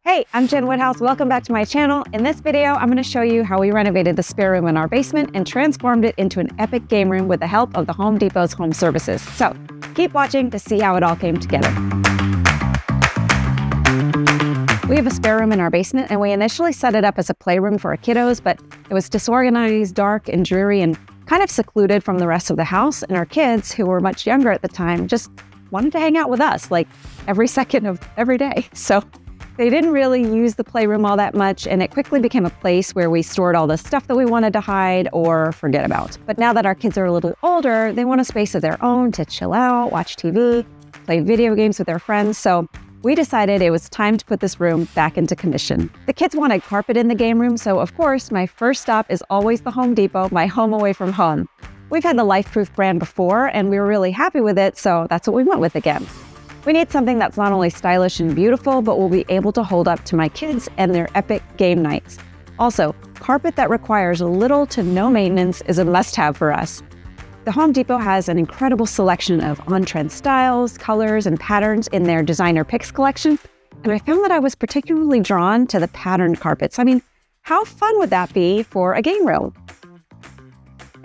Hey, I'm Jen Woodhouse. Welcome back to my channel. In this video, I'm going to show you how we renovated the spare room in our basement and transformed it into an epic game room with the help of the Home Depot's home services. So keep watching to see how it all came together. We have a spare room in our basement, and we initially set it up as a playroom for our kiddos, but it was disorganized, dark, and dreary, and kind of secluded from the rest of the house. And our kids, who were much younger at the time, just wanted to hang out with us like every second of every day. So they didn't really use the playroom all that much, and it quickly became a place where we stored all the stuff that we wanted to hide or forget about. But now that our kids are a little older, they want a space of their own to chill out, watch TV, play video games with their friends. So we decided it was time to put this room back into commission. The kids wanted carpet in the game room, so of course, my first stop is always the Home Depot, my home away from home. We've had the LifeProof brand before, and we were really happy with it, so that's what we went with again. We need something that's not only stylish and beautiful, but will be able to hold up to my kids and their epic game nights. Also, carpet that requires little to no maintenance is a must-have for us. The Home Depot has an incredible selection of on-trend styles, colors, and patterns in their designer picks collection, and I found that I was particularly drawn to the patterned carpets. I mean, how fun would that be for a game room?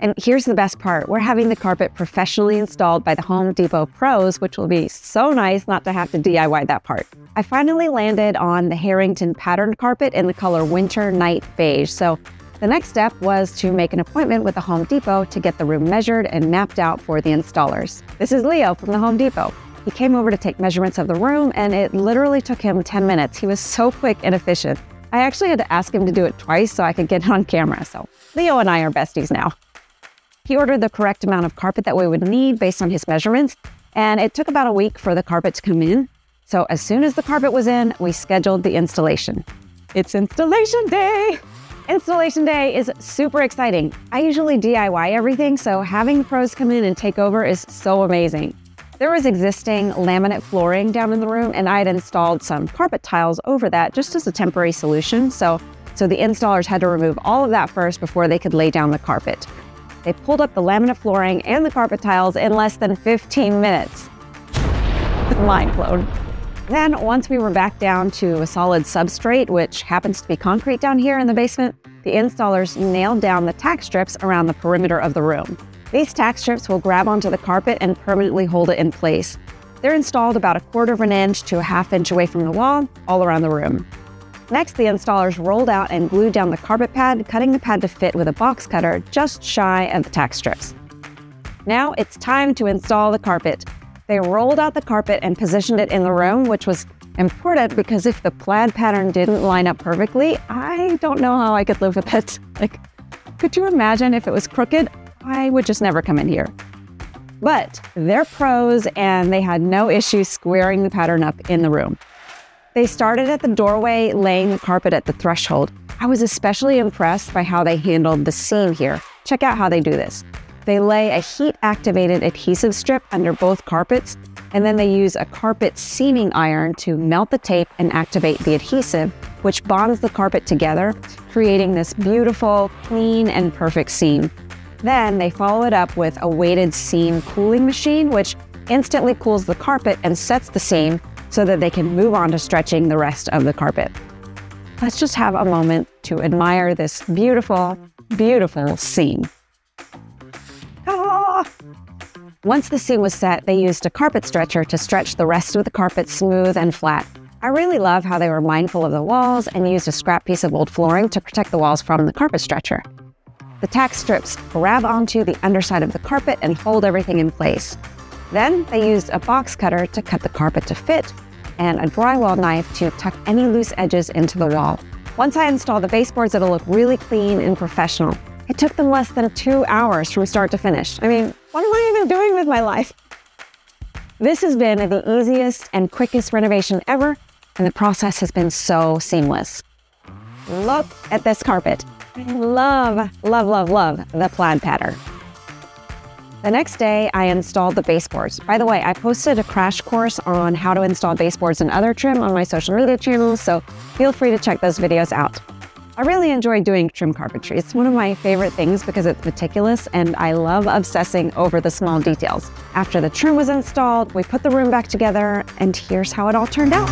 And here's the best part. We're having the carpet professionally installed by the Home Depot pros, which will be so nice not to have to DIY that part. I finally landed on the Harrington patterned carpet in the color Winter Night Beige. So the next step was to make an appointment with the Home Depot to get the room measured and mapped out for the installers. This is Leo from the Home Depot. He came over to take measurements of the room, and it literally took him 10 minutes. He was so quick and efficient. I actually had to ask him to do it twice so I could get it on camera. So Leo and I are besties now. He ordered the correct amount of carpet that we would need based on his measurements, and it took about a week for the carpet to come in. So as soon as the carpet was in, we scheduled the installation. It's installation day! Installation day is super exciting. I usually DIY everything, so having the pros come in and take over is so amazing. There was existing laminate flooring down in the room, and I had installed some carpet tiles over that just as a temporary solution. So the installers had to remove all of that first before they could lay down the carpet. They pulled up the laminate flooring and the carpet tiles in less than 15 minutes. Mind blown. Then, once we were back down to a solid substrate, which happens to be concrete down here in the basement, the installers nailed down the tack strips around the perimeter of the room. These tack strips will grab onto the carpet and permanently hold it in place. They're installed about 1/4 inch to 1/2 inch away from the wall, all around the room. Next, the installers rolled out and glued down the carpet pad, cutting the pad to fit with a box cutter just shy of the tack strips. Now it's time to install the carpet. They rolled out the carpet and positioned it in the room, which was important because if the plaid pattern didn't line up perfectly, I don't know how I could live with it. Like, could you imagine if it was crooked? I would just never come in here. But they're pros, and they had no issue squaring the pattern up in the room. They started at the doorway, laying the carpet at the threshold. I was especially impressed by how they handled the seam here. Check out how they do this. They lay a heat-activated adhesive strip under both carpets, and then they use a carpet seaming iron to melt the tape and activate the adhesive, which bonds the carpet together, creating this beautiful, clean, and perfect seam. Then they follow it up with a weighted seam cooling machine, which instantly cools the carpet and sets the seam so that they can move on to stretching the rest of the carpet. Let's just have a moment to admire this beautiful, beautiful seam. Ah! Once the seam was set, they used a carpet stretcher to stretch the rest of the carpet smooth and flat. I really love how they were mindful of the walls and used a scrap piece of old flooring to protect the walls from the carpet stretcher. The tack strips grab onto the underside of the carpet and hold everything in place. Then they used a box cutter to cut the carpet to fit and a drywall knife to tuck any loose edges into the wall. Once I install the baseboards, it'll look really clean and professional. It took them less than 2 hours from start to finish. I mean, what am I even doing with my life? This has been the easiest and quickest renovation ever, and the process has been so seamless. Look at this carpet. I love, love, love, love the plaid pattern. The next day, I installed the baseboards. By the way, I posted a crash course on how to install baseboards and other trim on my social media channels, so feel free to check those videos out. I really enjoy doing trim carpentry. It's one of my favorite things because it's meticulous, and I love obsessing over the small details. After the trim was installed, we put the room back together, and here's how it all turned out.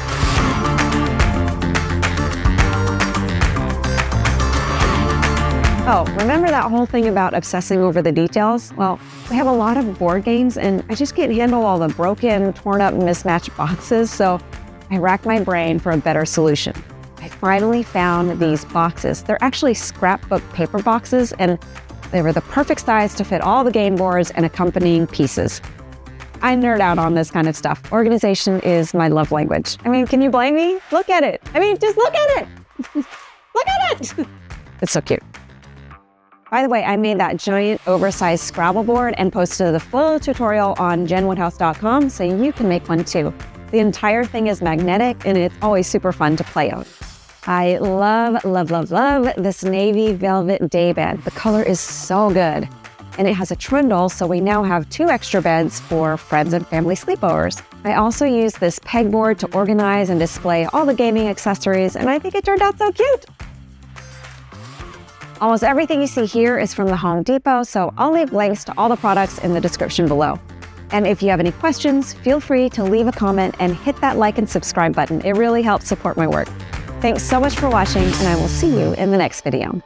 Oh, remember that whole thing about obsessing over the details? Well, we have a lot of board games and I just can't handle all the broken, torn up, mismatched boxes, so I racked my brain for a better solution. I finally found these boxes. They're actually scrapbook paper boxes, and they were the perfect size to fit all the game boards and accompanying pieces. I nerd out on this kind of stuff. Organization is my love language. I mean, can you blame me? Look at it. I mean, just look at it. Look at it. It's so cute. By the way, I made that giant oversized Scrabble board and posted the full tutorial on jenwoodhouse.com so you can make one too. The entire thing is magnetic and it's always super fun to play on. I love, love, love, love this navy velvet daybed. The color is so good. And it has a trundle, so we now have 2 extra beds for friends and family sleepovers. I also used this pegboard to organize and display all the gaming accessories, and I think it turned out so cute. Almost everything you see here is from the Home Depot, so I'll leave links to all the products in the description below. And if you have any questions, feel free to leave a comment and hit that like and subscribe button. It really helps support my work. Thanks so much for watching, and I will see you in the next video.